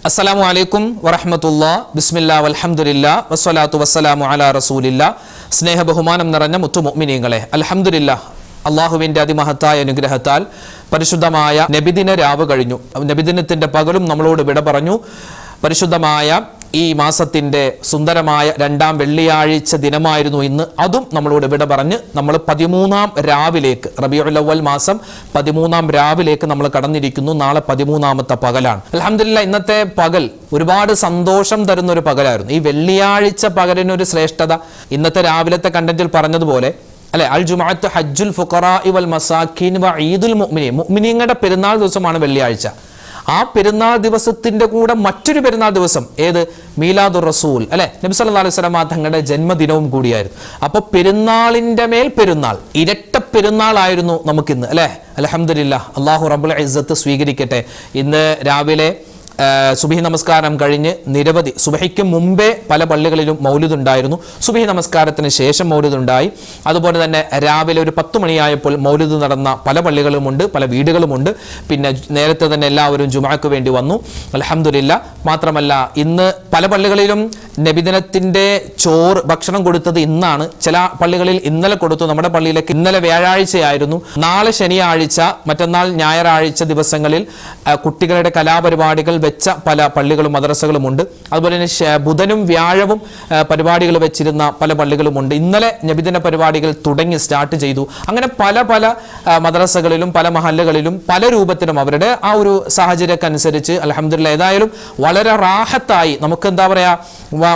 അസ്സലാമു അലൈക്കും വറഹ്മത്തുള്ളാഹി ബിസ്മില്ലാ വൽഹംദുലില്ലാ വസ്സലാത്തു വസ്സലാമു അലാ റസൂലില്ലാ. സ്നേഹ ബഹുമാനം നിറഞ്ഞ മുത്തു മുഅ്മിനീങ്ങളെ, അൽഹംദുലില്ലാ, അള്ളാഹുവിൻ്റെ അതിമഹത്തായ അനുഗ്രഹത്താൽ പരിശുദ്ധമായ നബിദിന രാവ് കഴിഞ്ഞു. നബിദിനത്തിൻ്റെ പകലും നമ്മളോട് വിട പറഞ്ഞു. പരിശുദ്ധമായ ഈ മാസത്തിൻ്റെ സുന്ദരമായ 2-ാം വെള്ളിയാഴ്ച ദിനമായിരുന്നു ഇന്ന്. അതും നമ്മളോട് വിട പറഞ്ഞ് നമ്മൾ 13-ാം രാവിലേക്ക്, റബീഉൽ അവ്വൽ മാസം 13-ാം രാവിലേക്ക് നമ്മൾ കടന്നിരിക്കുന്നു. നാളെ 13-ാമത്തെ പകലാണ്. അൽഹംദുലില്ലാ, ഇന്നത്തെ പകൽ ഒരുപാട് സന്തോഷം തരുന്ന ഒരു പകലായിരുന്നു. ഈ വെള്ളിയാഴ്ച പകലിനൊരു ശ്രേഷ്ഠത ഇന്നത്തെ രാവിലത്തെ കണ്ടന്റിൽ പറഞ്ഞതുപോലെ അല്ലെ, അൽ ജുമുഅത്ത് ഹജ്ജുൽ ഫുഖറാഇ വൽ മസാക്കീൻ വ ഈദുൽ മുഅ്മിനീൻ, മുഅ്മിനീങ്ങളുടെ പെരുന്നാൾ ദിവസമാണ് വെള്ളിയാഴ്ച. ആ പെരുന്നാൾ ദിവസത്തിന്റെ കൂടെ മറ്റൊരു പെരുന്നാൾ ദിവസം, ഏത്? മീലാദുർ റസൂൽ, അല്ലെ, നബി സല്ലല്ലാഹു അലൈഹി വസല്ലം തങ്ങളുടെ ജന്മദിനവും കൂടിയായിരുന്നു. അപ്പൊ പെരുന്നാളിന്റെ മേൽ പെരുന്നാൾ, ഇരട്ട പെരുന്നാളായിരുന്നു നമുക്കിന്ന്, അല്ലെ. അൽഹംദുലില്ലാഹ്, അല്ലാഹു റബ്ബുൽ ഇസ്സത്ത് സ്വീകരിക്കട്ടെ. ഇന്ന് രാവിലെ സുബഹി നമസ്കാരം കഴിഞ്ഞ് നിരവധി, സുബഹിക്ക് മുമ്പേ പല പള്ളികളിലും മൗലിദ് ഉണ്ടായിരുന്നു, സുബഹി നമസ്കാരത്തിന് ശേഷം മൗലിദ് ഉണ്ടായി. അതുപോലെ തന്നെ രാവിലെ ഒരു 10 മണിയായപ്പോൾ മൗലിദ് നടന്ന പല പള്ളികളുമുണ്ട്, പല വീടുകളുമുണ്ട്. പിന്നെ നേരത്തെ തന്നെ എല്ലാവരും ജുമുഅക്ക് വേണ്ടി വന്നു, അൽഹംദുലില്ലാ. മാത്രമല്ല, ഇന്ന് പല പള്ളികളിലും നബിദിനത്തിന്റെ ചോറ് ഭക്ഷണം കൊടുത്തത് ഇന്നാണ്. ചില പള്ളികളിൽ ഇന്നലെ കൊടുത്തു. നമ്മുടെ പള്ളിയിലേക്ക് ഇന്നലെ വ്യാഴാഴ്ചയായിരുന്നു. നാളെ ശനിയാഴ്ച, മറ്റന്നാൾ ഞായറാഴ്ച ദിവസങ്ങളിൽ കുട്ടികളുടെ കലാപരിപാടികൾ വെച്ച പല പള്ളികളും മദ്രസകളും ഉണ്ട്. അതുപോലെ തന്നെ ബുധനും വ്യാഴവും പരിപാടികൾ വെച്ചിരുന്ന പല പള്ളികളുമുണ്ട്. ഇന്നലെ നബിദിന പരിപാടികൾ സ്റ്റാർട്ട് ചെയ്തു. അങ്ങനെ പല പല മദ്രസകളിലും പല മഹല്ലുകളിലും പല രൂപത്തിലും അവരുടെ ആ ഒരു സാഹചര്യമനുസരിച്ച് അൽഹംദുലില്ലാ, ഏതായാലും വളരെ റാഹത്തായി, നമുക്ക് എന്താ പറയാ,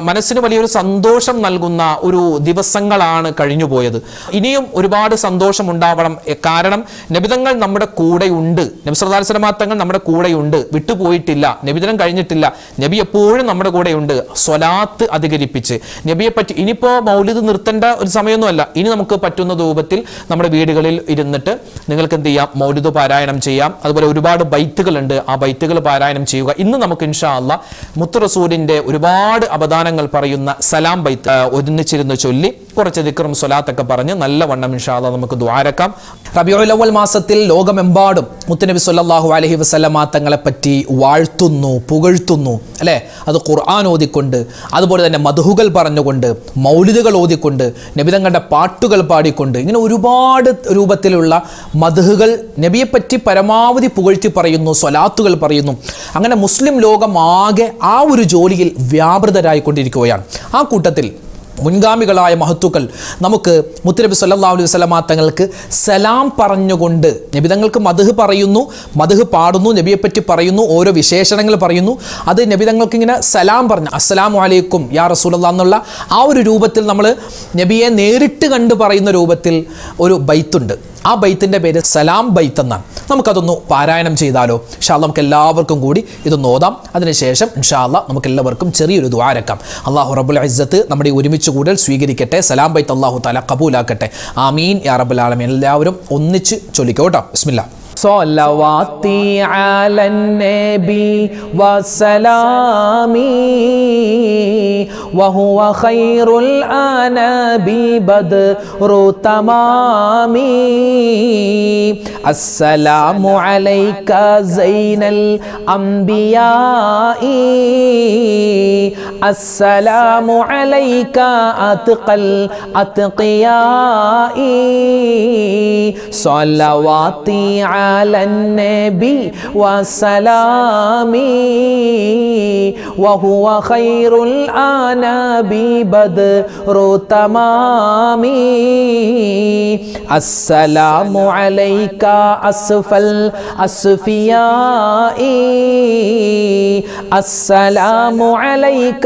മനസ്സിന് വലിയൊരു സന്തോഷം നൽകുന്ന ഒരു ദിവസങ്ങളാണ് കഴിഞ്ഞു പോയത്. ഇനിയും ഒരുപാട് സന്തോഷം ഉണ്ടാവണം. കാരണം നബിതങ്ങൾ നമ്മുടെ കൂടെയുണ്ട്, നബി സല്ലല്ലാഹു അലൈഹി വസല്ലം തങ്ങൾ നമ്മുടെ കൂടെയുണ്ട്, വിട്ടുപോയിട്ടില്ല. നബിദിനം കഴിഞ്ഞിട്ടില്ല, നബി എപ്പോഴും നമ്മുടെ കൂടെയുണ്ട്. സ്വലാത്ത് അധികരിപ്പിച്ച് നബിയെ പറ്റി, ഇനിയിപ്പോ മൗലിദ് നിർത്തേണ്ട ഒരു സമയമൊന്നുമല്ല. ഇനി നമുക്ക് പറ്റുന്ന രൂപത്തിൽ നമ്മുടെ വീടുകളിൽ ഇരുന്നിട്ട് നിങ്ങൾക്ക് എന്ത് ചെയ്യാം, മൗലിദ് പാരായണം ചെയ്യാം. അതുപോലെ ഒരുപാട് ബൈത്തുകളുണ്ട്, ആ ബൈത്തുകൾ പാരായണം ചെയ്യുക. ഇന്ന് നമുക്ക് ഇൻഷാ അല്ലാഹ് മുത്ത് റസൂലിന്റെ ഒരുപാട് അവദാനങ്ങൾ പറയുന്ന സലാം ബൈത്ത് ഒന്നിച്ചിരുന്ന് ചൊല്ലി കുറച്ച് ദിക്റും സ്വലാത്തൊക്കെ പറഞ്ഞ് നല്ലവണ്ണം ഇൻഷാ അല്ലാഹ് നമുക്ക് ദുആരക്കാം. റബീഉൽ അവ്വൽ മാസത്തിൽ ലോകമെമ്പാടും മുത്തുനബി സ്വല്ലല്ലാഹു അലൈഹി വസല്ലമ തങ്ങളെ പറ്റി വാഴ്ത്തുന്നു, പുകഴ്ത്തുന്നു, അല്ലേ. അത് ഖുർആൻ ഓതിക്കൊണ്ട്, അതുപോലെ തന്നെ മദ്ഹുകൾ പറഞ്ഞുകൊണ്ട്, മൗലിദുകൾ ഓതിക്കൊണ്ട്, നബിതങ്ങളുടെ പാട്ടുകൾ പാടിക്കൊണ്ട്, ഇങ്ങനെ ഒരുപാട് രൂപത്തിലുള്ള മദ്ഹുകൾ നബിയെപ്പറ്റി പരമാവധി പുകഴ്ത്തി പറയുന്നു, സ്വലാത്തുകൾ പറയുന്നു. അങ്ങനെ മുസ്ലിം ലോകം ആകെ ആ ഒരു ജോലിയിൽ വ്യാപൃതരായിക്കൊണ്ടിരിക്കുകയാണ്. ആ കൂട്ടത്തിൽ മുൻഗാമികളായ മഹത്തുക്കൾ നമുക്ക് മുത്തുനബി സല്ലല്ലാഹു അലൈഹി വസല്ലമ തങ്ങൾക്ക് സലാം പറഞ്ഞുകൊണ്ട്, നബിതങ്ങൾക്ക് മദ്ഹ് പറയുന്നു, മദ്ഹ് പാടുന്നു, നബിയെപ്പറ്റി പറയുന്നു, ഓരോ വിശേഷണങ്ങൾ പറയുന്നു. അത് നബിതങ്ങൾക്ക് ഇങ്ങനെ സലാം പറഞ്ഞ് അസ്സലാമു അലൈക്കും യാ റസൂലല്ലാഹ് എന്നുള്ള ആ ഒരു രൂപത്തിൽ നമ്മൾ നബിയെ നേരിട്ട് കണ്ട് പറയുന്ന രൂപത്തിൽ ഒരു ബൈത്തുണ്ട്. ആ ബൈത്തിൻ്റെ പേര് സലാം ബൈത്ത് എന്നാണ്. നമുക്കതൊന്ന് പാരായണം ചെയ്താലോ? ഇൻഷാ അല്ലാഹ് നമുക്ക് എല്ലാവർക്കും കൂടി ഇതൊന്ന് ഓതാം. അതിനുശേഷം ഇൻഷാ അല്ലാഹ് നമുക്ക് എല്ലാവർക്കും ചെറിയൊരു ദുആരക്കാം. അല്ലാഹു റബ്ബുൽ ഇസ്സത്ത് നമ്മുടെ ഒരുമിച്ച് കൂടൽ സ്വീകരിക്കട്ടെ. സലാം ബൈത്ത് അല്ലാഹു തആല കബൂലാക്കട്ടെ. ആമീൻ യാ റബ്ബൽ ആലമീൻ. എല്ലാവരും ഒന്നിച്ച് ചൊല്ലിക്കോ കേട്ടോ. ബിസ്മില്ലാ. صلواتي على النبي وسلامي وهو خير الأنام بدر تمامي السلام عليك زين الأنبياء السلام عليك أتقى الأتقياء صلواتي على النبي وسلامي وهو خير الأنام بدر تمامي السلام عليك أسفى الأسفياء السلام عليك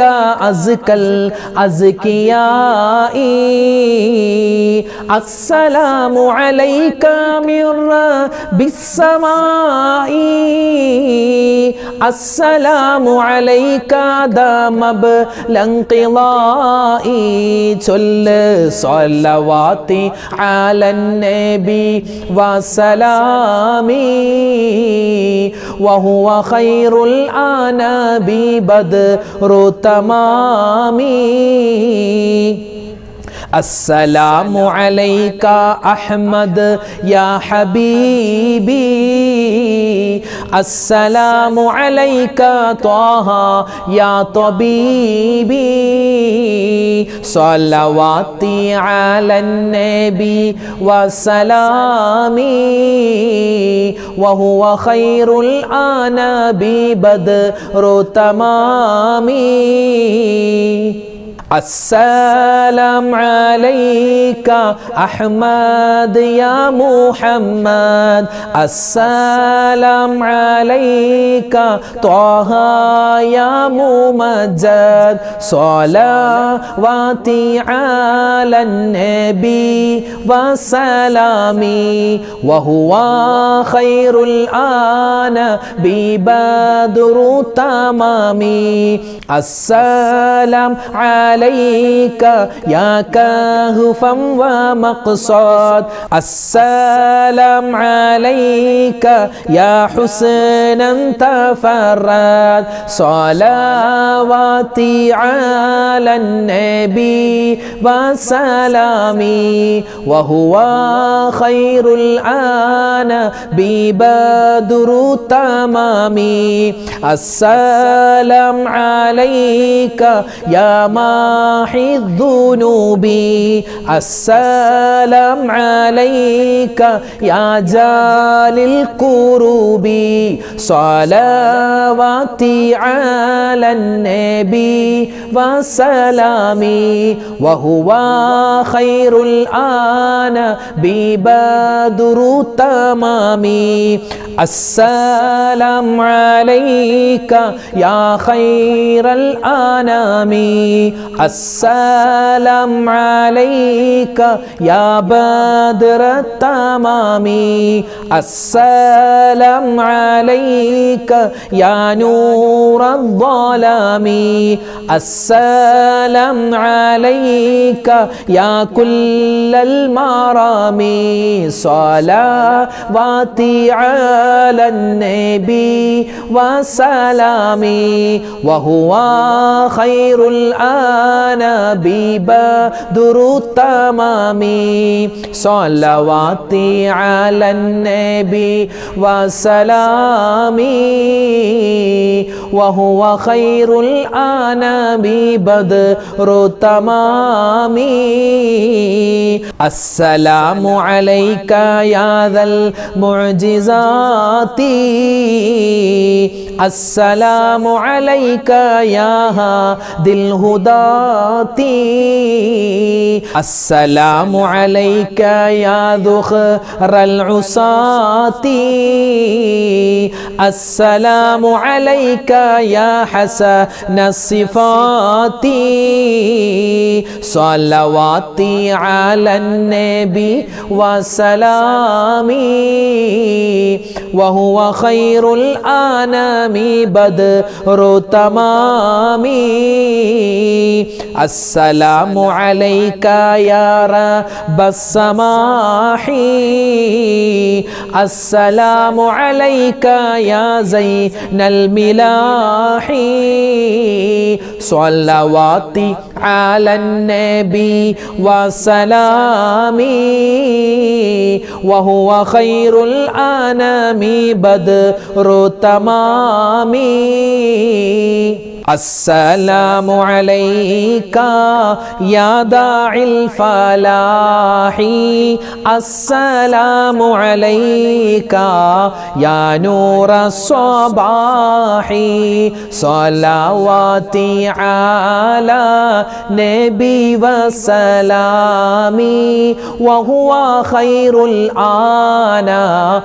أزكى الأزكياء السلام عليك من بالسماء السلام عليك دام بالانقضاء صل صلواتي على النبي وسلامي وهو خير الأنام بدر تمامي السلام عليك أحمد يا حبيبي السلام عليك طه يا طبيبي صلواتي على النبي وسلامي وهو خير الأنام بدر تمامي السلام عليك أحمد يا محمد السلام عليك طه يا ممجد صلواتي على النبي وسلامي وهو خير الأنام بدر تمامي السلام عليك يا كهفا ومقصد السلام عليك يا حسنا تفرد صلواتي على النبي وسلامي وهو خير الأنام بدر تمامي السلام عليك يا ماحي الذنوب السلام عليك يا جالي الكروب صلواتي على النبي وسلامي وهو خير الأنام بدر تمامي السلام عليك يا خير الأنام السلام عليك يا بدر التمام السلام عليك يا نور الظلام السلام عليك يا كل المرام صلواتي على النبي وسلامي وهو خير الأنام بدر التمام صلواتي على النبي وسلامي وهو خير الأنام بدر التمام السلام عليك يا ذا المعجزات السلام عليك يا هادي الهداة السلام عليك يا ذخر العصاة السلام عليك يا حسن الصفات صلواتي على النبي وسلامي وهو خير الأنام بدر تمام السلام عليك يا رب السماح السلام عليك يا زين الملاح صلواتي على النبي وسلامي وهو خير الأنام بدر تمام السلام عليك يا داعي الفلاح السلام عليك يا نور الصباح صلواتي على نبي وسلامي وهو خير الأنام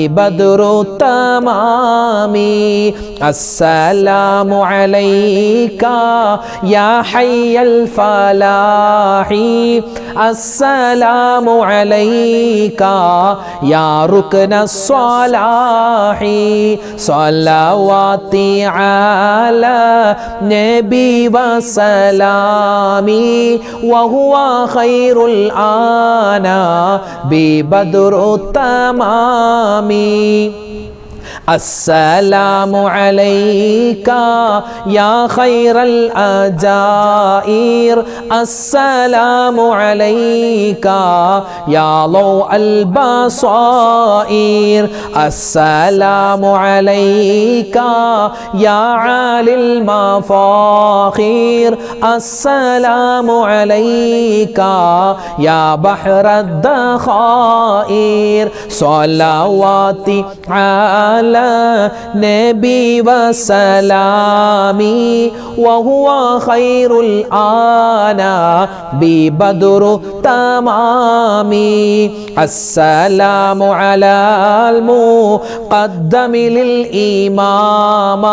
بدر التمام السلام عليك يا حي الفلاح السلام عليك يا ركن الصلاح صلواتي على نبي وسلامي وهو خير الأنام بدر التمام السلام عليك يا خير الأجائر السلام عليك يا ضوء البصائر السلام عليك يا عالي المفاخر السلام عليك يا بحر الذخائر صلواتي على نبي وسلامي وهو خير الأنام ببدر تمامي السلام على المقدم للإمام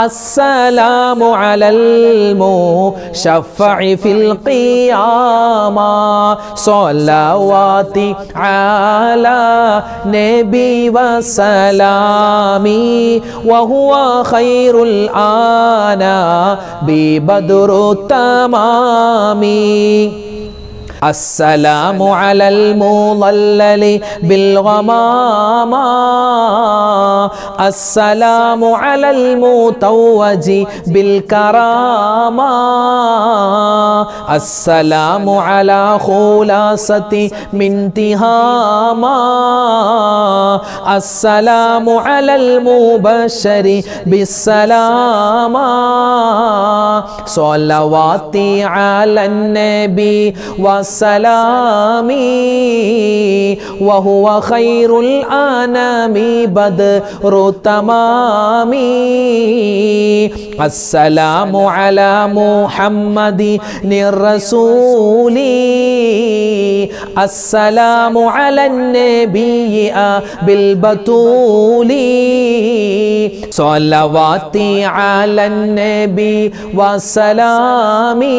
السلام على المشفع في القيامة صلواتي على نبي وسلامي وهو خير الأنام ببدر التمامي السلام على المضلل بالغمامة السلام على المتوج بالكرامة السلام على خلاصة من تهامة السلام على المبشر بالسلامة صلواتي على النبي وسلامي وهو خير الأنام بدر تمامي السلام على محمد الرسول السلام على النبي بالبتول صلواتي على النبي وسلامي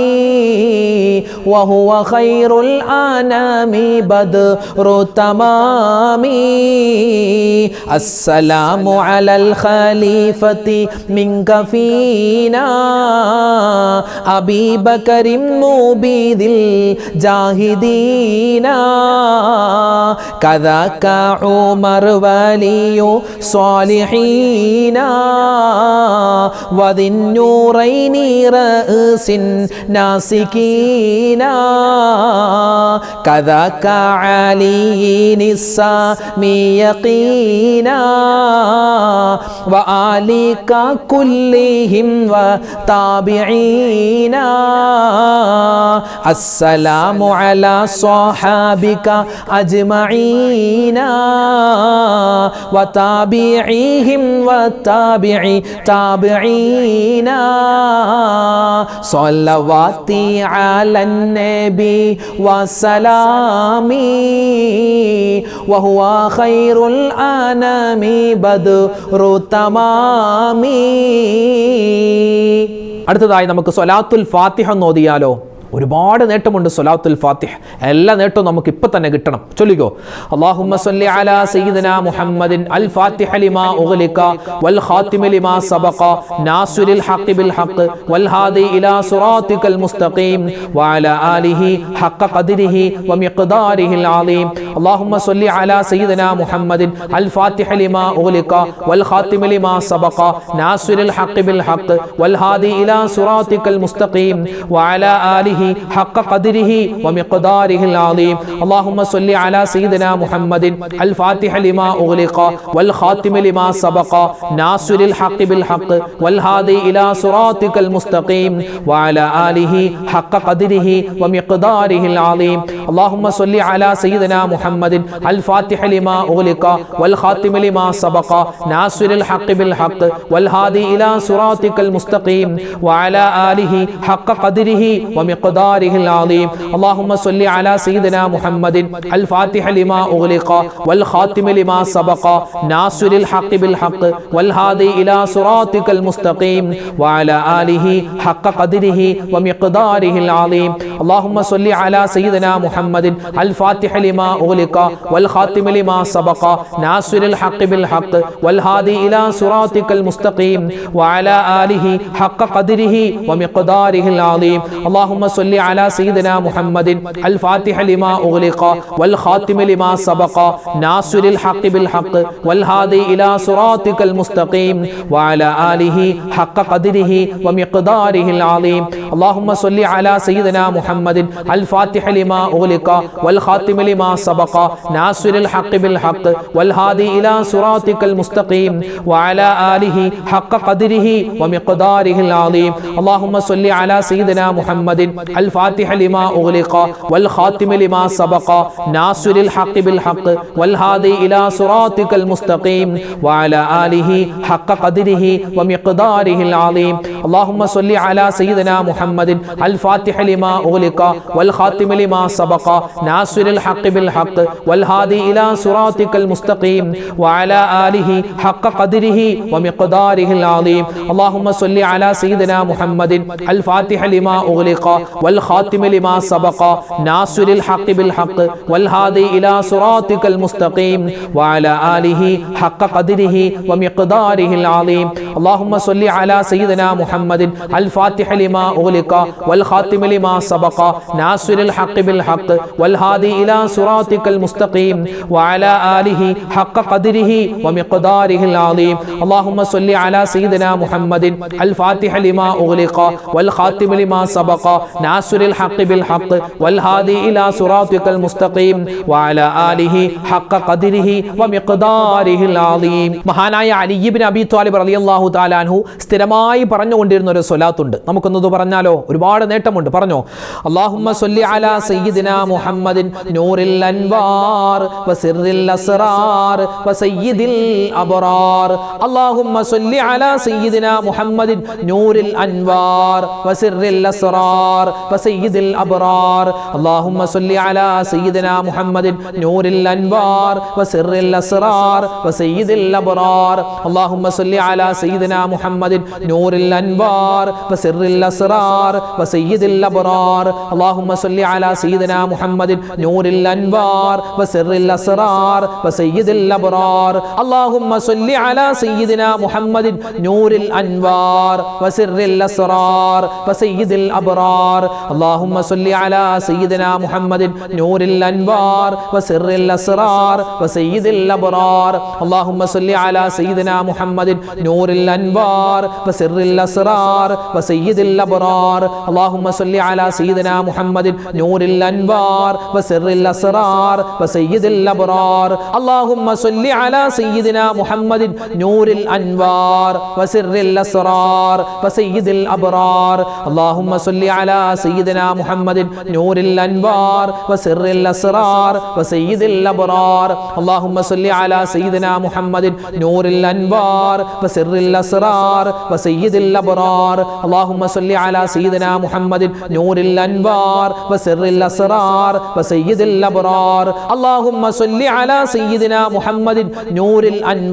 وهو خير الأنام بدر تمامي السلام على الخليفة منك فينا أبي بكر مبيد الجاهدين كذاك عمر ولي صالحين وذي النورين رأس ناسكين كذاك علي السامي يقينا وآلك كلهم وتابعين السلام على صحابك أجمعين وتابعيهم وتابعي تابعين صلواتي على النبي وسلامي وهو خير الأنام بدر تمامي. അടുത്തതായി നമുക്ക് സ്വലാത്തുൽ ഫാത്തിഹ ഓതിയാലോ. ഒരുപാട് നേട്ടമുണ്ട് സ്വലാത്തുൽ ഫാത്തിഹ്. എല്ലാ നേട്ടവും നമുക്ക് ഇപ്പം തന്നെ കിട്ടണം. ചൊല്ലിക്കോ. അല്ലാഹുമ്മ സ്വല്ലി അലാ സയ്യിദിനാ മുഹമ്മദിൻ അൽ ഫാത്തിഹ ലിമാ ഉഗ്ലിക വൽ ഖാതിമ ലിമാ സബഖ നാസിറിൽ ഹഖ് ബിൽ ഹഖ് വൽ ഹാദി ഇലാ സിറാത്തിക്കൽ മുസ്തഖീം വഅലാ ആലിഹി ഹഖ ഖദ്രിഹി വമിഖ്ദാരിഹിൽ അളീം. അല്ലാഹുമ്മ സ്വല്ലി അലാ സയ്യിദിനാ മുഹമ്മദിൻ അൽ ഫാത്തിഹ ലിമാ ഉഗ്ലിക വൽ ഖാതിമ ലിമാ സബഖ നാസിറിൽ ഹഖ് ബിൽ ഹഖ് വൽ ഹാദി ഇലാ സിറാത്തിക്കൽ മുസ്തഖീം വഅലാ ആലിഹി حق قدره ومقداره العظيم. اللهم صل على سيدنا محمد الفاتح لما أغلق والخاتم لما سبق ناصر الحق بالحق والهادي إلى صراطك المستقيم وعلى آله حق قدره ومقداره العظيم. اللهم صل على سيدنا محمد الفاتح لما أغلق والخاتم لما سبق ناصر الحق بالحق والهادي إلى صراطك المستقيم وعلى آله حق قدره ومقداره العظيم. اللهم صل على سيدنا محمد الفاتح لما أغلق والخاتم لما سبق ناصر الحق بالحق والهادي إلى صراطك المستقيم وعلى آله حق قدره ومقداره العظيم. اللهم صل على سيدنا محمد الفاتح لما أغلق أغلق والخاتم لما سبق ناصر الحق بالحق والهادي إلى صراطك المستقيم وعلى آله حق قدره ومقداره العظيم اللهم صل على سيدنا محمد الفاتح لما أغلق والخاتم لما سبق ناصر الحق بالحق والهادي إلى صراطك المستقيم وعلى آله حق قدره ومقداره العظيم اللهم صل على سيدنا محمد الفاتح لما أغلق والخاتم لما سبق ناصر الحق بالحق والهادي إلى صراطك المستقيم وعلى آله حق قدره ومقداره العظيم اللهم صل على سيدنا محمد الفاتح لما أغلق والخاتم لما سبق ناصر الحق بالحق والهادي إلى صراطك المستقيم وعلى آله حق قدره ومقداره العظيم اللهم صل على سيدنا محمد الفاتح لما أغلق والخاتم لما سبق ناصر الحق بالحق والهادي إلى صراطك المستقيم وعلى آله حق قدره ومقداره العظيم اللهم صل على سيدنا محمد الفاتح لما أغلق والخاتم لما سبق ناصر الحق بالحق والهادي إلى صراطك المستقيم وعلى آله حق قدره ومقداره العظيم اللهم صل على سيدنا محمد الفاتح لما أغلق والخاتم لما سبق ناصر الحق بالحق والهادي إلى صراطك المستقيم وعلى آله حق قدره ومقداره العظيم اللهم صل على سيدنا محمد الفاتح لما أغلق والخاتم لما سبق ناصر الحق بالحق والهادي إلى صراطك المستقيم وعلى آله حق قدره ومقداره العظيم മഹാനായ അലി ഇബ്നു അബീ ത്വാലിബ് റളിയല്ലാഹു തആല അൻഹു സ്ഥിരമായി പറഞ്ഞുകൊണ്ടിരുന്ന ഒരു സ്വലാത്തുണ്ട്. നമുക്കൊന്നത് പറഞ്ഞാലോ? ഒരുപാട് നേട്ടമുണ്ട്. പറഞ്ഞോ? അല്ലാഹുമ്മ സ്വല്ലി അലാ സയ്യിദിനാ മുഹമ്മദിൻ നൂറിൽ അൻവാർ വസിറിൽ അസ്റാർ വസയ്യിദിൽ അബ്റാർ അല്ലാഹുമ്മ സ്വല്ലി അലാ സയ്യിദിനാ മുഹമ്മദിൻ നൂറിൽ അൻവാർ വസിറിൽ അസ്റാർ വസയ്യിദിൽ അബ്റാർ അല്ലാഹുമ്മ സ്വല്ലി അലാ സയ്യിദിനാ മുഹമ്മദിൻ നൂറിൽ അൻവാർ വസിറിൽ അസ്റാർ വസയ്യിദിൽ അബ്റാർ اللهم صل على سيدنا محمد نور الأنوار وسر الأسرار وسيد الأبرار اللهم صل على سيدنا محمد نور الأنوار وسر الأسرار وسيد الأبرار اللهم صل على سيدنا محمد نور الأنوار وسر الأسرار وسيد الأبرار اللهم صل على سيدنا محمد نور الأنوار وسر الأسرار وسيد الأبرار اللهم صل على سيدنا محمد نور الأنوار وسر الأسرار وسيد الأبرار اللهم صل على سيدنا محمد نور الأنوار وسر الأسرار وسيد الأبرار اللهم صل على سيدنا محمد نور الأنوار وسر الأسرار وسيد الأبرار اللهم صل على سيدنا محمد نور الأنوار وسر الأسرار وسيد الأبرار اللهم صل على سيدنا محمد نور الأنوار وسر الأسرار وسيد الأبرار اللهم صل على سيدنا محمد نور الأنوار وسر الأسرار وسيد الأبرار اللهم صل على سيدنا محمد نور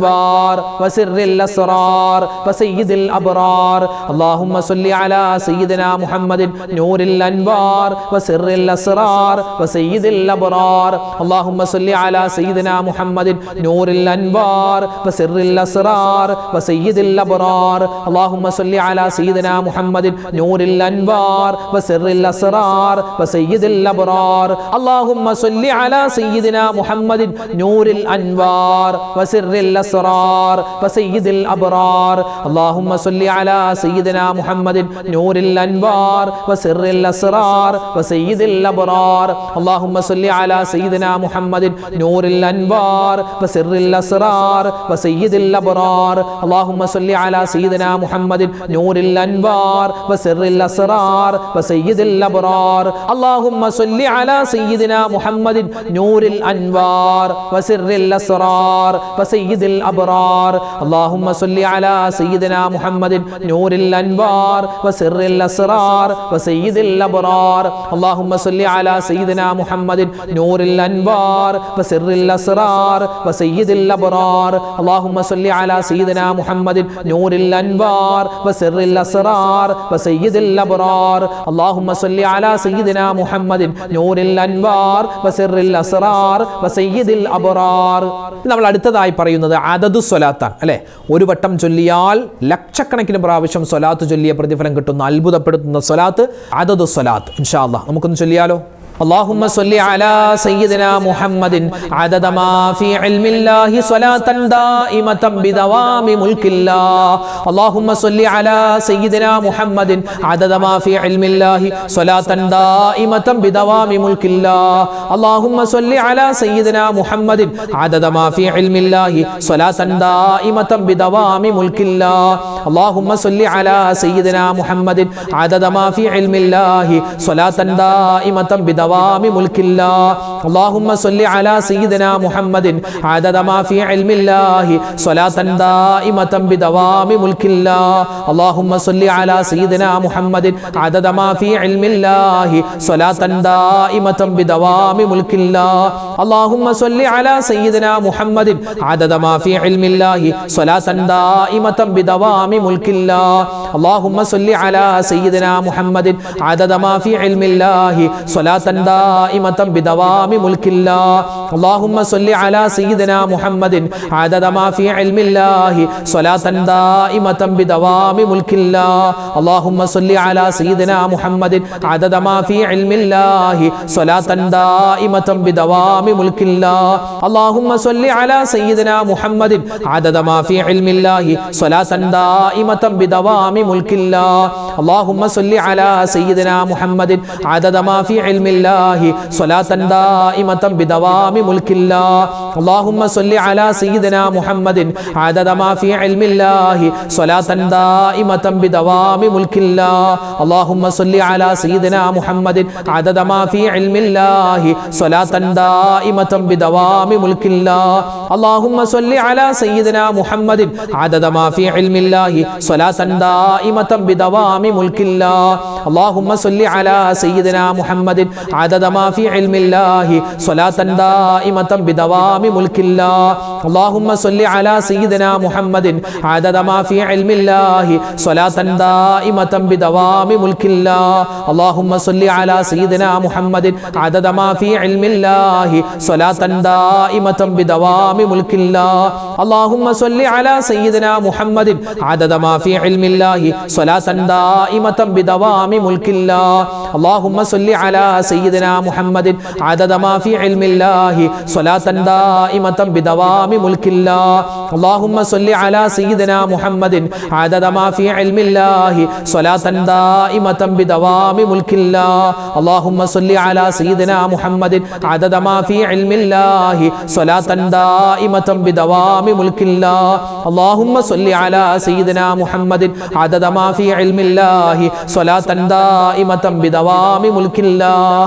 الأنوار وسر الأسرار وسيد الأبرار اللهم صل على سيدنا محمد نور الأنوار وسر الأسرار وسيد الأبرار اللهم صل على سيدنا محمد نور الأنوار وسر الأسرار وسيد الأبرار اللهم صل على سيدنا محمد نور الأنوار وسر الأسرار وسيد الأبرار اللهم صل على سيدنا محمد نور الأنوار وسر الأسرار وسيد الأبرار اللهم صل على سيدنا محمد نور الأنوار وسر الأسرار وسيد الأبرار اللهم صل على سيدنا محمد نور الأنوار وسر الأسرار وسيد الأبرار اللهم صل على سيدنا محمد نور الأنوار وسر الأسرار وسيد الأبرار اللهم صل على سيدنا محمد نور الأنوار وسر الأسرار وسيد الأبرار اللهم صل على سيدنا محمد نور الأنوار وسر الأسرار وسيد الأبرار اللهم صل على سيدنا محمد نور الأنوار وسر الأسرار وسيد الأبرار اللهم صل على سيدنا محمد نور الأنوار وسر വസിറിൽ അസ്റാർ വസയ്യിദിൽ അബ്റാർ അല്ലാഹുമ്മ സ്വല്ലി അലാ സയ്യിദിനാ മുഹമ്മദിൻ നൂറിൽ അൻവാർ വസിറിൽ അസ്റാർ വസയ്യിദിൽ അബ്റാർ. നമ്മൾ അടുത്തതായി പറയുന്നത് അദദു സ്വലാത്താണ് അല്ലേ. ഒരു വട്ടം ചൊല്ലിയാൽ ലക്ഷക്കണക്കിന് പ്രാവശ്യം സ്വലാത്ത് ചൊല്ലിയ പ്രതിഫലം കിട്ടുന്ന അത്ഭുതപ്പെടുത്തുന്ന സ്വലാത്ത് അദദു സ്വലാത്ത്. ഇൻഷാ അല്ലാഹ് നമുക്കൊന്ന് ചൊല്ലിയാലോ. اللهم صل على سيدنا محمد عدد ما في علم الله صلاة دائمة بدوام ملك الله. اللهم صل على سيدنا محمد عدد ما في علم الله صلاة دائمة بدوام ملك الله. اللهم صل على سيدنا محمد عدد ما في علم الله صلاة دائمة بدوام ملك الله. اللهم صل على سيدنا محمد عدد ما في علم الله صلاة دائمة بدوام ملك الله. اللهم صل على سيدنا محمد عدد ما في علم الله صلاة دائمة بدوام ملك الله. اللهم صل على سيدنا محمد عدد ما في علم الله صلاة دائمة بدوام ملك الله. اللهم صل على سيدنا محمد عدد ما في علم الله صلاة دائمة بدوام ملك الله. اللهم صل على سيدنا محمد عدد ما في علم الله صلاة دائمة بدوام ملك الله. اللهم صل على سيدنا محمد عدد ما في علم الله صلاة دائمة بدوام ملك الله. اللهم صل على سيدنا محمد عدد ما في علم الله صلاة دائمة بدوام ملك الله. اللهم صل على سيدنا محمد عدد ما في علم الله صلاة دائمة بدوام ملك الله. اللهم صل على سيدنا محمد عدد ما في علم الله صلاة دائمة بدوام ملك الله. اللهم صل على سيدنا محمد عدد ما في علم الله صلاة دائمة بدوام ملك الله. اللهم صل على سيدنا محمد عدد ما في علم الله صلاة دائمة بدوام ملك الله. اللهم صل على سيدنا محمد عدد ما في علم الله صلاة دائمة بدوام ملك الله. اللهم صل على سيدنا محمد عدد ما في علم الله صلاة دائمة بدوام ملك الله. اللهم صل على سيدنا محمد عدد ما في علم الله صلاة دائمة بدوام ملك الله. اللهم صل على سيدنا محمد عدد ما في علم الله صلاة دائمة بدوام ملك الله. اللهم صل على سيدنا محمد عدد ما في علم الله صلاة دائمة بدوام ملك الله. اللهم صل على سيدنا محمد عدد ما في علم الله صلاة دائمة بدوام ملك الله. اللهم صل على سيدنا محمد عدد ما في علم الله صلاة دائمة بدوام ملك الله. اللهم صل على سيدنا محمد عدد ما في علم الله صلاة دائمة بدوام ملك الله. اللهم صل على سيدنا محمد عدد ما في علم الله صلاة دائمة بدوام ملك الله.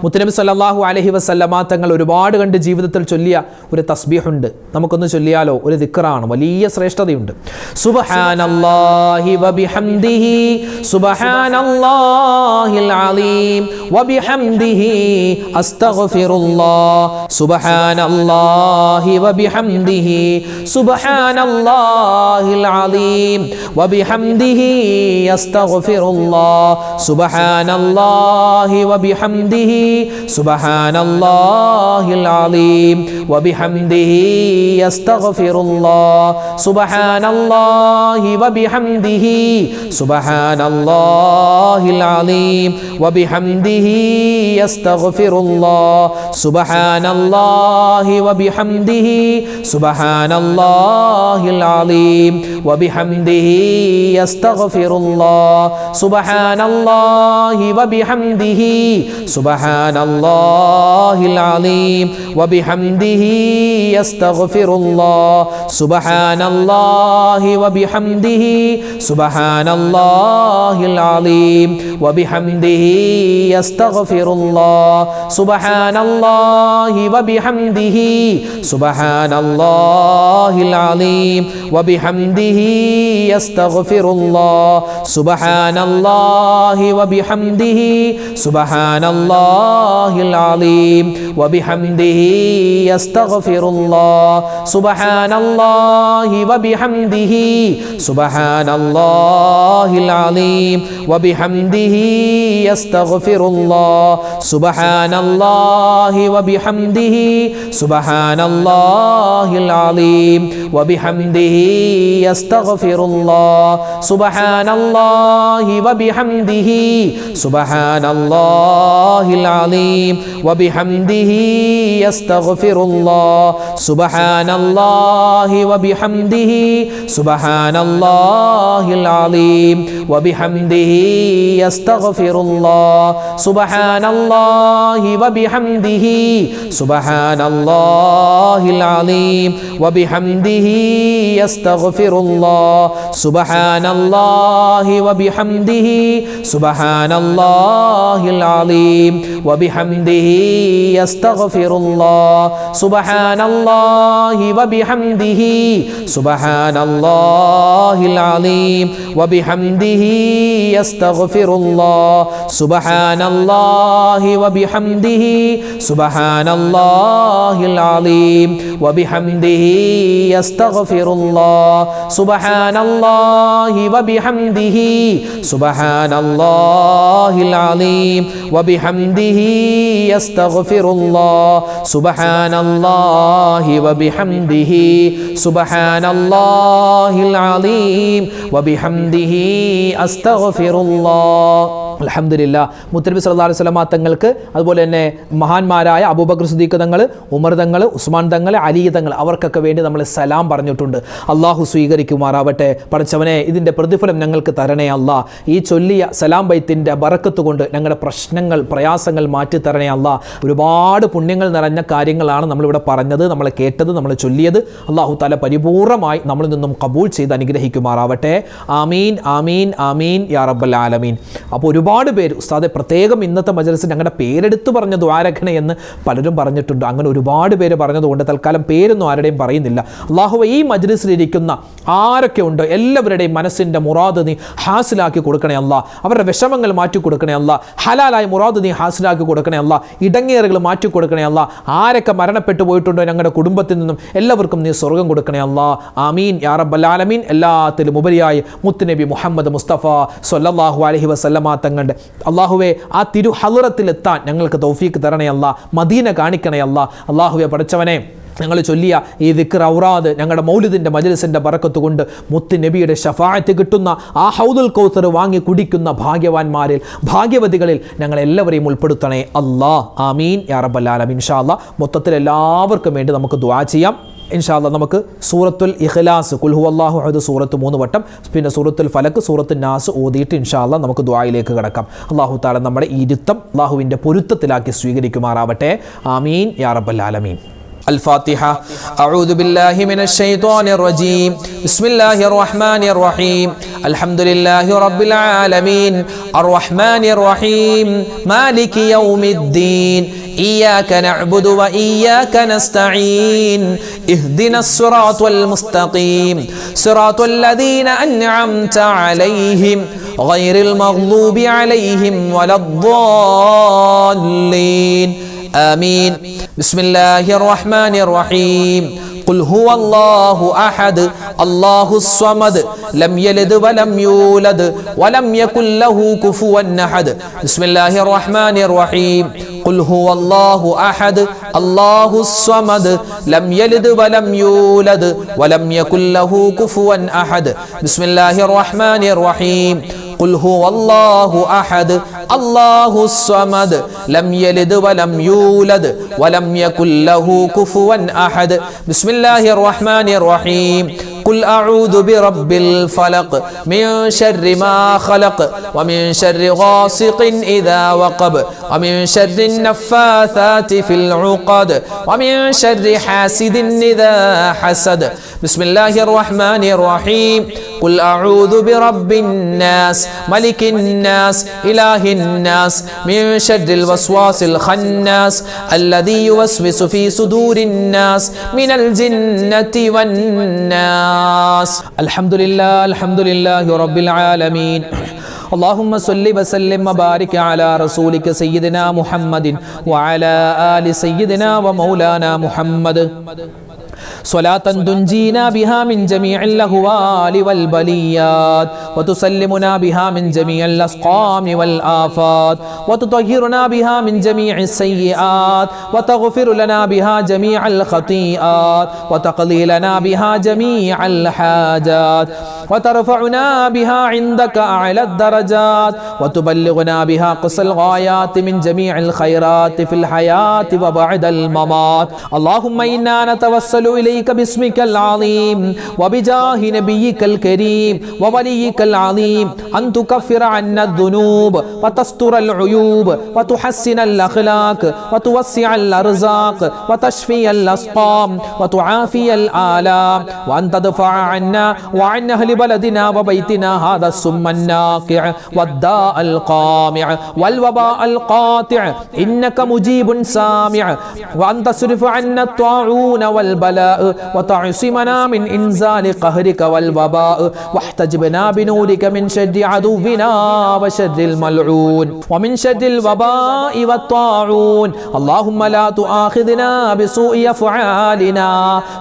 മുത്തനബി സല്ലല്ലാഹു അലൈഹി വസല്ലമ തങ്ങൾ ഒരുപാട് കണ്ട് ജീവിതത്തിൽ ചൊല്ലിയ ഒരു തസ്ബീഹുണ്ട്. നമുക്കൊന്ന് ചൊല്ലിയാലോ. ഒരു ദിക്റാണ്, വലിയ ശ്രേഷ്ഠതയുണ്ട്. സുബ്ഹാനല്ലാഹി വബിഹംദിഹി സുബ്ഹാനല്ലാഹിൽ അലീം വബിഹംദിഹി അസ്തഗ്ഫിറുല്ലാഹ് സുബ്ഹാനല്ലാഹി വബിഹംദിഹി സുബ്ഹാനല്ലാഹിൽ അലീം വബിഹംദിഹി അസ്തഗ്ഫിറുല്ലാഹ് സുബ്ഹാനല്ലാഹി വബിഹംദിഹി സുബ്ഹാനല്ലാഹിൽ അലീം വബിഹംദിഹി അസ്തഗ്ഫിറുല്ലാഹ് സുബ്ഹാനല്ലാഹി വബിഹംദിഹി സുബ്ഹാനല്ലാഹിൽ അലീം വബിഹംദിഹി അസ്തഗ്ഫിറുല്ലാഹ് സുബ്ഹാനല്ലാഹി വബിഹംദിhi സുബ്ഹാനല്ലാഹിൽ അലീം വബിഹംദിhi അസ്തഗ്ഫിറുല്ലാഹ് സുബ്ഹാനല്ലാഹി വബിഹംദിhi സുബ്ഹാനല്ലാഹിൽ അലീം വബിഹംദിhi അസ്തഗ്ഫിറുല്ലാഹ് സുബ്ഹാനല്ലാഹി വബിഹംദിhi സുബ്ഹാനല്ലാഹിൽ അലീം വബിഹംദിhi അസ്തഗ്ഫിറുല്ലാഹ് സുബ്ഹാനല്ലാഹി വബിഹംദിhi സുബ്ഹാനല്ലാഹിൽ അലീം വബിഹംദിhi അസ്തഗ്ഫിറുല്ലാഹ് സുബ്ഹാനല്ലാഹി വബിഹംദിhi സുബ്ഹാനല്ലാഹി സുബ്ഹാനല്ലാഹിൽ അലീം വബിഹംദിഹി അസ്തഗ്ഫിറുല്ലാഹ് സുബ്ഹാനല്ലാഹി വബിഹംദിഹി സുബ്ഹാനല്ലാഹിൽ അലീം വബിഹംദിഹി അസ്തഗ്ഫിറുല്ലാഹ് സുബ്ഹാനല്ലാഹി വബിഹംദിഹി സുബ്ഹാനല്ലാഹിൽ അലീം വബിഹംദിഹി അസ്തഗ്ഫിറുല്ലാഹ് സുബ്ഹാനല്ലാഹി വബിഹംദിഹി സുബ്ഹാനല്ലാഹിൽ അലീം വബിഹംദിഹി അസ്തഗ്ഫിറുല്ലാഹ് സുബ്ഹാനല്ലാഹി വബിഹംദിഹി സുബ്ഹാനല്ലാഹിൽ അലീം വബിഹംദിഹി അസ്തഗ്ഫിറുല്ലാഹ് സുബ്ഹാനല്ലാഹി വബിഹംദിഹി സുബ്ഹാനല്ലാഹിൽ അലീം വബിഹംദിഹി അസ്തഗ്ഫിറുല്ലാഹ് സുബ്ഹാനല്ലാഹി വബിഹംദിഹി സുബ്ഹാനല്ലാഹിൽ അലീം വബിഹംദിഹി അസ്തഗ്ഫിറുല്ലാഹ് സുബ്ഹാനല്ലാഹി വബിഹംദിഹി സുബ്ഹാനല്ലാഹിൽ അലീം വബിഹംദിഹി അസ്തഗ്ഫിറുല്ലാഹ് സുബ്ഹാനല്ലാഹി വബിഹംദിഹി സുബ്ഹാനല്ലാഹിൽ അലീം വബിഹംദിഹി അസ്തഗ്ഫിറുല്ലാഹ് സുബ്ഹാനല്ലാഹി വബിഹംദിഹി സുബ്ഹാനല്ലാഹിൽ അലീം വബിഹംദിഹി അസ്തഗ്ഫിറുല്ലാഹ് സുബ്ഹാനല്ലാഹി വബിഹംദിഹി സുബ്ഹാനല്ലാഹിൽ അലീം വബിഹംദിഹി അസ്തഗ്ഫിറുല്ലാഹ്. അൽഹംദുലില്ലാ, മുത്തനബി സല്ലല്ലാഹു അലൈഹി വസല്ലമ തങ്ങൾക്ക്, അതുപോലെ തന്നെ മഹാന്മാരായ അബൂബക്കർ സിദ്ദീഖ് തങ്ങൾ, ഉമർ തങ്ങൾ, ഉസ്മാൻ തങ്ങൾ, അലി തങ്ങൾ, അവർക്കൊക്കെ വേണ്ടി നമ്മൾ സലാം പറഞ്ഞിട്ടുണ്ട്. അള്ളാഹു സ്വീകരിക്കുമാറാവട്ടെ. പഠിച്ചവനെ, ഇതിൻ്റെ പ്രതിഫലം ഞങ്ങൾക്ക് തരണേ അല്ലാ. ഈ ചൊല്ലിയ സലാം ബൈത്തിൻ്റെ ബറക്കത്ത് കൊണ്ട് ഞങ്ങളുടെ പ്രശ്നങ്ങൾ, പ്രയാസങ്ങൾ മാറ്റി തരണേ അല്ലാ. ഒരുപാട് പുണ്യങ്ങൾ നിറഞ്ഞ കാര്യങ്ങളാണ് നമ്മളിവിടെ പറഞ്ഞത്, നമ്മൾ കേട്ടത്, നമ്മൾ ചൊല്ലിയത്. അള്ളാഹു തആല പരിപൂർണമായി നമ്മളിൽ നിന്നും കബൂൽ ചെയ്ത് അനുഗ്രഹിക്കുമാറാവട്ടെ. ആമീൻ ആമീൻ ആമീൻ യാ റബ്ബൽ ആലമീൻ. അപ്പോൾ ഒരുപാട് പേര് ഉസ്താദെ പ്രത്യേകം ഇന്നത്തെ മജ്‌ലിസിൽ ഞങ്ങളുടെ പേരെടുത്ത് പറഞ്ഞ ദ്വാരഖണേ എന്ന് പലരും പറഞ്ഞിട്ടുണ്ട്. അങ്ങനെ ഒരുപാട് പേര് പറഞ്ഞതുകൊണ്ട് തൽക്കാലം പേരൊന്നും ആരുടെയും പറയുന്നില്ല. അള്ളാഹുവേ, ഈ മജ്‌ലിസിലിരിക്കുന്ന ആരൊക്കെ ഉണ്ട് എല്ലാവരുടെയും മനസ്സിൻ്റെ മുറാദ് നീ ഹാസിലാക്കി കൊടുക്കണേ അല്ലാ. അവരുടെ വിഷമങ്ങൾ മാറ്റി കൊടുക്കണേ അല്ലാ. ഹലാലായ മുറാദ് നീ ഹാസിലാക്കി കൊടുക്കണേ അല്ലാ. ഇടങ്ങേറുകൾ മാറ്റി കൊടുക്കണേ അല്ലാ. ആരൊക്കെ മരണപ്പെട്ടു പോയിട്ടുണ്ടോ ഞങ്ങളുടെ കുടുംബത്തിൽ നിന്നും എല്ലാവർക്കും നീ സ്വർഗം കൊടുക്കണേ അല്ലാ. ആമീൻ യാ റബ്ബൽ ആലമീൻ. എല്ലാത്തിലും ഉപരിയായി മുത്തുനബി മുഹമ്മദ് മുസ്തഫ സ്വല്ലല്ലാഹു അലൈഹി വസല്ലമ തങ്ങളുടെ അള്ളാഹുവെ ആ തിരു ഹളറത്തിലെത്താൻ ഞങ്ങൾക്ക് തൗഫീക്ക് തരണേ അല്ലാ. മദീന കാണിക്കണേ അല്ലാ. അള്ളാഹുവെ പഠിച്ചവനെ, ഞങ്ങൾ ചൊല്ലിയ ഈ ദിക്ർ ഔറാദ് ഞങ്ങളുടെ മൗലിദിൻ്റെ മജ്‌ലിസിൻ്റെ ബറക്കത്ത് കൊണ്ട് മുത്ത് നബിയുടെ ശഫാഅത്ത് കിട്ടുന്ന ആ ഹൗദുൽ കൗസർ വാങ്ങി കുടിക്കുന്ന ഭാഗ്യവാന്മാരിൽ, ഭാഗ്യവതികളിൽ ഞങ്ങളെല്ലാവരെയും ഉൾപ്പെടുത്തണേ അല്ലാ. ആമീൻ യാ റബ്ബൽ ആലമീൻ. ഇൻഷാ അല്ലാ മൊത്തത്തിൽ എല്ലാവർക്കും വേണ്ടി നമുക്ക് ദുആ ചെയ്യാം. ഇൻഷാ അല്ലാ നമുക്ക് സൂറത്തുൽ ഇഖ്ലാസ്, ഖുൽ ഹുവല്ലാഹു അഹദ് സൂറത്ത് 3 വട്ടം, പിന്നെ സൂറത്തുൽ ഫലക്ക്, സൂറത്തുൽ നാസ് ഓതിയിട്ട് ഇൻഷാ അല്ലാ നമുക്ക് ദുആയിലേക്ക് കടക്കാം. അല്ലാഹു തആല നമ്മുടെ ഇരുത്തം അല്ലാഹുവിൻ്റെ പൊരുത്തത്തിലാക്കി സ്വീകരിക്കുമാറാവട്ടെ. ആമീൻ യാ റബ്ബൽ ആലമീൻ. الفاتحة. أعوذ بالله من الشيطان الرجيم. بسم الله الرحمن الرحيم. الحمد لله رب العالمين الرحمن الرحيم مالك يوم الدين إياك نعبد وإياك نستعين اهدنا الصراط المستقيم صراط الذين أنعمت عليهم غير المغضوب عليهم ولا الضالين آمين. بسم الله الرحمن الرحيم. قل هو الله أحد الله الصمد لم يلد ولم يولد ولم يكن له كفوا أحد. بسم الله الرحمن الرحيم. قل هو الله أحد الله الصمد لم يلد ولم يولد ولم يكن له كفوا أحد. بسم الله الرحمن الرحيم. قل هو الله أحد الله الصمد لم يلد ولم يولد ولم يكن له كفوا أحد. بسم الله الرحمن الرحيم. قل أعوذ برب الفلق من شر ما خلق ومن شر غاسق إذا وقب ومن شر النفاثات في العقد ومن شر حاسد إذا حسد. بسم الله الرحمن الرحيم. قل أعوذ برب الناس ملك الناس إله الناس من شر الوسواس الخناس الذي يوسوس في صدور الناس من الجنة والناس. الحمد لله رب العالمين اللهم صل وسلم وبارك على رسولك سيدنا محمد وعلى آل سيدنا ومولانا محمد صلاة تنجينا بها من جميع الأهوال والبليات وتسلمنا بها من جميع الأسقام والآفات وتطهرنا بها من جميع السيئات وتغفر لنا بها جميع الخطيئات وتقضي لنا بها جميع الحاجات وترفعنا بها عندك أعلى الدرجات وتبلغنا بها قصى الغايات من جميع الخيرات في الحياة وبعد الممات. اللهم إنا نتوسل إليك باسمك العظيم وبجاه نبيك الكريم ووليك العظيم أن تكفر عنا الذنوب وتستر العيوب وتحسن الأخلاق وتوسع الأرزاق وتشفي الأسقام وتعافي الآلام وأن تدفع عنا وعن أهل بلدنا وبيتنا هذا السم الناقع والداء القامع والوباء القاطع إنك مجيب سامع وأن تصرف عنا الطاعون والبلاء وتعصمنا من إنزال قهرك والوباء واحتجبنا بنورك من شر عدونا وشر الملعون ومن شر الوباء والطاعون. اللهم لا تؤاخذنا بسوء أفعالنا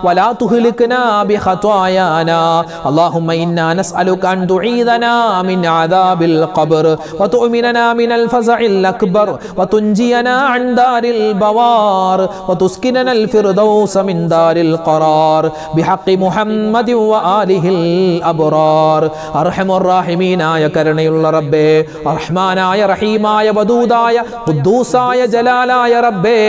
ولا تهلكنا بخطايانا. اللهم إنا نسألك أن تعيذنا من عذاب القبر وتؤمننا من الفزع الأكبر وتنجينا عن دار البوار وتسكننا الفردوس من دار القرار بحق محمد وآله الأبرار. أرحم الراحمين يا കരുണയുള്ള റബ്ബേ, റഹ്മാനായ റഹീമായ വദൂദായ ഖുദ്ദൂസായ ജലാലായ റബ്ബേ,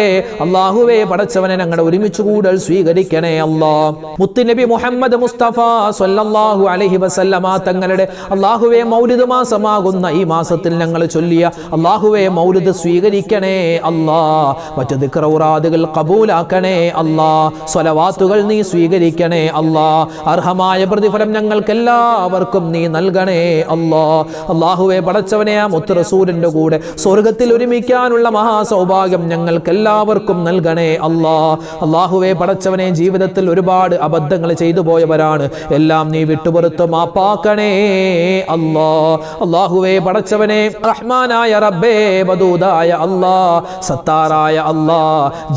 അല്ലാഹുവേ പടച്ചവനെ ഞങ്ങളുടെ ഒരുമിച്ച് കൂടൽ സ്വീകരിക്കണേ അല്ലാ. മുത്തുനബി മുഹമ്മദ് മുസ്തഫ സ്വല്ലല്ലാഹു അലൈഹി വസല്ലമ തങ്ങളുടെ അല്ലാഹുവേ മൗലിദ് മാസമാകുന്ന ഈ മാസത്തിൽ ഞങ്ങൾ ചൊല്ലിയ അല്ലാഹുവേ മൗലിദ് സ്വീകരിക്കണേ അല്ലാ. മറ്റു ദിക്റൗറാദുകൾ ഖബൂലാക്കണേ അല്ലാ. സ്വലവാത്തുകൾ നീ സ്വീകരിക്കണേ അല്ലാ. അർഹമായ പ്രതിഫലം ഞങ്ങൾക്ക് എല്ലാവർക്കും നീ നൽകണേ അല്ലാ. അല്ലാഹുവേ പടച്ചവനെ ആ മുത്ത് റസൂലിന്റെ കൂടെ സ്വർഗത്തിൽ ഒരുമിക്കാനുള്ള മഹാസൗഭാഗ്യം ഞങ്ങൾക്ക് എല്ലാവർക്കും നൽകണേ അല്ലാ. അല്ലാഹുവേ പടച്ചവനെ ജീവിതത്തിൽ ഒരുപാട് അബദ്ധങ്ങൾ ചെയ്തു പോയവരാണ്, എല്ലാം നീ വിട്ടുപുറത്ത് മാപ്പാക്കണേ അല്ലാ. അല്ലാഹുവേ പടച്ചവനെ റഹ്മാനായ റബ്ബേ, വദൂദായ അല്ലാ, സത്താറായ അല്ലാ,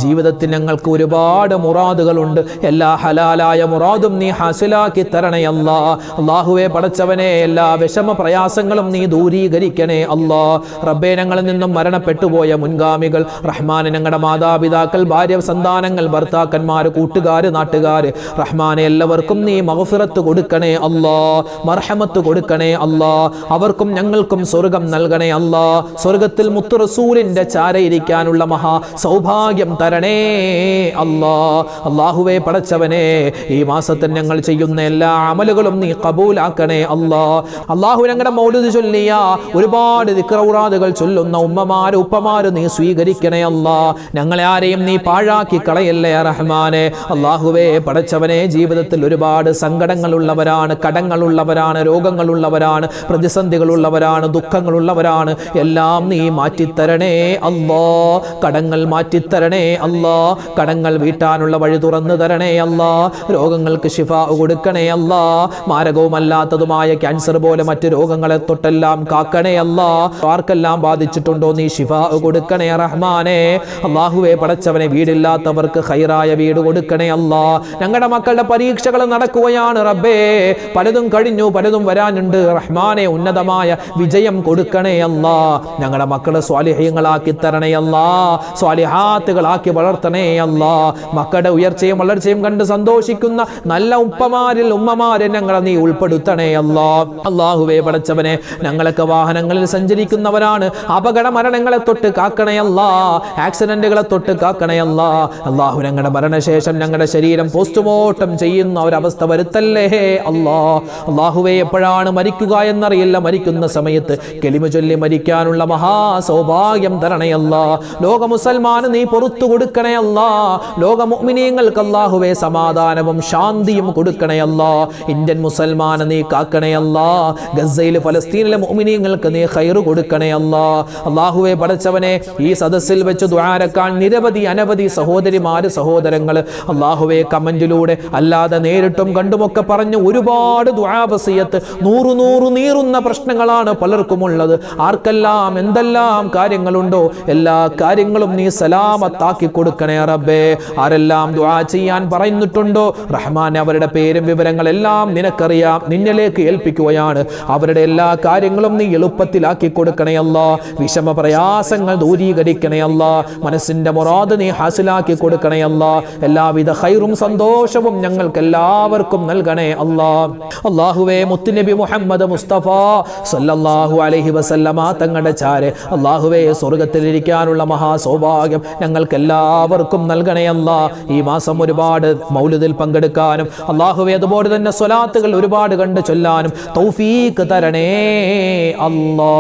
ജീവിതത്തിൽ ഞങ്ങൾക്ക് ഒരുപാട് മുറാദുകളുണ്ട്, എല്ലാ ഹലാലായ മുറാദും നീ ഹാസിലാക്കി തരണേ അല്ലാ. അല്ലാഹുവേ പടച്ചവനെ എല്ലാ വിഷമ പ്രയാസങ്ങളും നീ ദൂരീകരിക്കണേ അല്ലാ. റബ്ബേ, ഞങ്ങളിൽ നിന്നും മരണപ്പെട്ടു പോയ മുൻഗാമികൾ റഹ്മാനെ, ഞങ്ങളുടെ മാതാപിതാക്കൾ, ഭാര്യ, സന്താനങ്ങൾ, ഭർത്താക്കന്മാർ, കൂട്ടുകാർ, നാട്ടുകാർ, റഹ്മാനെ എല്ലാവർക്കും നീ മഗ്ഫിറത്ത് കൊടുക്കണേ അല്ലാ, മർഹമത്ത് കൊടുക്കണേ അല്ലാ. അവർക്കും ഞങ്ങൾക്കും സ്വർഗം നൽകണേ അല്ലാ. സ്വർഗത്തിൽ മുത്ത് റസൂലിന്റെ ചാരയിരിക്കാനുള്ള മഹാ സൗഭാഗ്യം തരണേ അല്ലാ. അല്ലാഹുവേ പടച്ചവനെ, ഈ മാസത്തിൽ ഞങ്ങൾ ചെയ്യുന്ന എല്ലാ അമലുകളും നീ ഖബൂലാക്കണേ അല്ലാ. അല്ലാഹു ഞങ്ങളുടെ മൗലിദ് ചൊല്ലിയ ഒരുപാട് ദിക്റൗറാദുകൾ ചൊല്ലുന്ന ഉമ്മമാര്, ഉപ്പമാര് നീ സ്വീകരിക്കണേ അല്ലാ. ഞങ്ങളെ ആരെയും നീ പാഴാക്കി കളയല്ലേ റഹ്മാനെ. അല്ലാഹുവേ പടച്ചവനെ, ജീവിതത്തിൽ ഒരുപാട് സങ്കടങ്ങളുള്ളവരാണ്, കടങ്ങളുള്ളവരാണ്, രോഗങ്ങളുള്ളവരാണ്, പ്രതിസന്ധികളുള്ളവരാണ്, ദുഃഖങ്ങളുള്ളവരാണ്. എല്ലാം നീ മാറ്റിത്തരണേ അല്ലാ. കടങ്ങൾ മാറ്റിത്തരണേ അല്ലാ. കടങ്ങൾ വീട്ടാനുള്ള വഴി തുറന്നു തരണേ അല്ലാ. രോഗങ്ങൾക്ക് ശിഫാ കൊടുക്കണേ അല്ലാ. മാരകവുമല്ലാത്തതുമായ ക്യാൻസർ പോലെ മറ്റു രോഗങ്ങളെ തൊട്ടെല്ലാം കാക്കണേ അല്ലാ. ആർക്കെല്ലാം ബാധിച്ചിട്ടുണ്ടോ നീ ശിഫാ കൊടുക്കണേ റഹ്മാനെ. അല്ലാഹുവേ പടച്ചവനെ, വീടില്ലാത്തവർക്ക് ഖൈറായ വീട് കൊടുക്കണേ അല്ലാ. ഞങ്ങളുടെ മക്കളുടെ പരീക്ഷകൾ നടക്കുകയാണ് റബ്ബേ, പലതും കഴിഞ്ഞു, പലതും വരാനുണ്ട് റഹ്മാനെ. ഉന്നതമായ വിജയം കൊടുക്കണേ അല്ലാ. ഞങ്ങളുടെ മക്കളെ സ്വാലിഹ്യങ്ങളാക്കി തരണേ അല്ലാ. സ്വാലിഹാത്തുകളാക്കി വളർത്തണേ അല്ലാ. മക്കളുടെ ഉയർച്ചയും വളർച്ചയും കണ്ട് സന്തോഷിക്കുന്ന നല്ല ഉപ്പമാരിൽ ഉമ്മമാരെ ഞങ്ങളെ നീ ഉൾപ്പെടുത്തണേ അല്ലാ. അല്ലാഹുവേ പടച്ചവനെ, ഞങ്ങളൊക്കെ വാഹനങ്ങളിൽ സഞ്ചരിക്കുന്നവരാണ്, അപകട മരണങ്ങളെ തൊട്ട് കാക്കണേ അല്ലാ. ആക്സിഡന്റുകളെ തൊട്ട് കാക്കണേ അല്ലാ. അല്ലാഹു ഞങ്ങളുടെ മരണശേഷം ഞങ്ങളുടെ ശരീരം പോസ്റ്റ്മോർട്ടം ചെയ്യുന്ന ഒരവസ്ഥ വരുത്തല്ലേ അല്ലാ. അല്ലാഹുവേ, എപ്പോഴാണ് മരിക്കുക എന്നറിയില്ല, മരിക്കുന്ന സമയത്ത് കെലിമ ചൊല്ലി മരിക്കാനുള്ള മഹാ സൗഭാഗ്യം തരണേ അല്ലാ. ലോക മുസൽമാന് നീ പുറത്തു കൊടുക്കണേ അല്ലാ. ലോക മുഅ്മിനീങ്ങൾക്ക് അല്ലാഹു അല്ലാഹുവേ സമാധാനവും ശാന്തിയും കൊടുക്കണേ അല്ലാ. ഇന്ത്യൻ മുസൽമാനെ നീ കാക്കണേ അല്ലാ. ഗസയിലെ ഫലസ്തീനിലെ മുഅ്മിനീങ്ങൾക്ക് നീ ഖൈർ കൊടുക്കണേ അല്ലാ. അല്ലാഹുവേ പടച്ചവനെ, ഈ സദസ്സിൽ വെച്ച് ദുആരക്കാൻ നിരവധി അനവധി സഹോദരിമാര് സഹോദരങ്ങൾ അല്ലാഹുവേ കമന്റിലൂടെ അല്ലാതെ നേരിട്ടും കണ്ടുമൊക്കെ പറഞ്ഞു ഒരുപാട് ദുആ വസിയത്ത്, നൂറു നീറുന്ന പ്രശ്നങ്ങളാണ് പലർക്കും ഉള്ളത്. ആർക്കെല്ലാം എന്തെല്ലാം കാര്യങ്ങളുണ്ടോ എല്ലാ കാര്യങ്ങളും നീ സലാമത്താക്കി കൊടുക്കണേ റബ്ബേ. ആരെല്ലാം ദുആ ചെയ്യാൻ പറയുന്നിട്ടുണ്ടോ റഹ്മാൻ, അവരുടെ പേരും വിവരങ്ങളെല്ലാം നിനക്കറിയാം, നിന്നിലേക്ക് ഏൽപ്പിക്കുകയാണ്. അവരുടെ എല്ലാ കാര്യങ്ങളും നീ എളുപ്പത്തിലാക്കി കൊടുക്കണേ അല്ലാ. വിഷമ പ്രയാസങ്ങൾ ദൂരീകരിക്കണേ അല്ലാ. മനസ്സിന്റെ മുറാദ് നീ ഹാസിലാക്കി കൊടുക്കണേ അല്ലാ. എല്ലാവിധ ഖൈറും സന്തോഷവും ഞങ്ങൾക്ക് എല്ലാവർക്കും നൽകണേ അല്ലാ. അല്ലാഹുവേ, മുത്തുനബി മുഹമ്മദ് മുസ്തഫ സല്ലല്ലാഹു അലൈഹി വസല്ലമ തങ്ങളുടെ ചാരെ അല്ലാഹുവേ സ്വർഗ്ഗത്തിലിരിക്കാനുള്ള മഹാസൗഭാഗ്യം ഞങ്ങൾക്ക് എല്ലാവർക്കും നൽകണേ അല്ലാ. ഈ മാസം ഒരുപാട് മൗലിദിൽ പങ്കെടുക്കാനും അല്ലാഹുവേ അതുപോലെ തന്നെ സ്വലാത്തുകൾ ഒരുപാട് കണ്ട് ചൊല്ലാനും തൗഫീഖ് തരണേ അല്ലാ.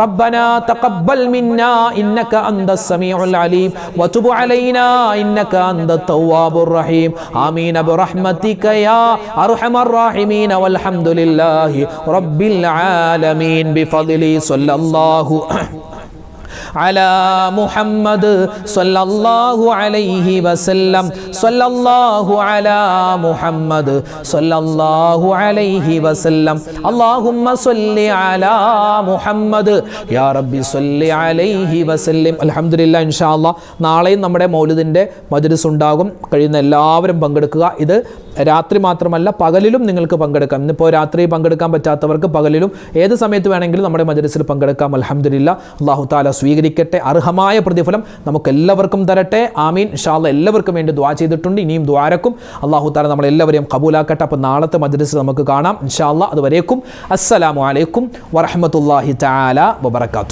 റബ്ബനാ തഖബ്ബൽ മിന്നാ ഇന്നക അന്തസ് സമീഉൽ അലീം വതുബ് അലൈനാ ഇന്നക അന്തത് തവ്വാബുർ റഹീം. ആമീൻ ബിറഹ്മതിക യാ അർഹമർ റഹീമീൻ വൽഹംദുലില്ലാഹി റബ്ബിൽ ആലമീൻ ബിഫദ്ലി സല്ലല്ലാഹു على محمد صلى الله عليه وسلم صلى الله على محمد صلى الله عليه وسلم اللهم صل على محمد يا ربي صل عليه وسلم. അൽഹംദുലില്ലാ, ഇൻഷാ അല്ലാഹ് നാളെയും നമ്മുടെ മൗലിദിൻ്റെ മജ്‌ലിസ് ഉണ്ടാകും. കഴിയുന്ന എല്ലാവരും പങ്കെടുക്കുക. ഇത് രാത്രി മാത്രമല്ല പകലിലും നിങ്ങൾക്ക് പങ്കെടുക്കാം. ഇന്നിപ്പോൾ രാത്രി പങ്കെടുക്കാൻ പറ്റാത്തവർക്ക് പകലിലും ഏത് സമയത്ത് വേണമെങ്കിലും നമ്മുടെ മജ്‌ലിസിൽ പങ്കെടുക്കാം. അൽഹംദുലില്ലാ, അല്ലാഹു തആല സ്വീകരിക്കട്ടെ, അർഹമായ പ്രതിഫലം നമുക്ക് എല്ലാവർക്കും തരട്ടെ. ആമീൻ. ഇൻഷാ അല്ലാഹ് എല്ലാവർക്കും വേണ്ടി ദുആ ചെയ്തിട്ടുണ്ട്, ഇനിയും ദുആരക്കും അല്ലാഹു തആല നമ്മളെല്ലാവരെയും ഖബൂലാക്കട്ടെ. അപ്പോൾ നാളത്തെ മജ്‌ലിസിൽ നമുക്ക് കാണാം ഇൻഷാ അല്ലാഹ്. അതുവരേക്കും അസ്സലാമു അലൈക്കും വറഹ്മത്തുള്ളാഹി തആല വബറകാതുഹു.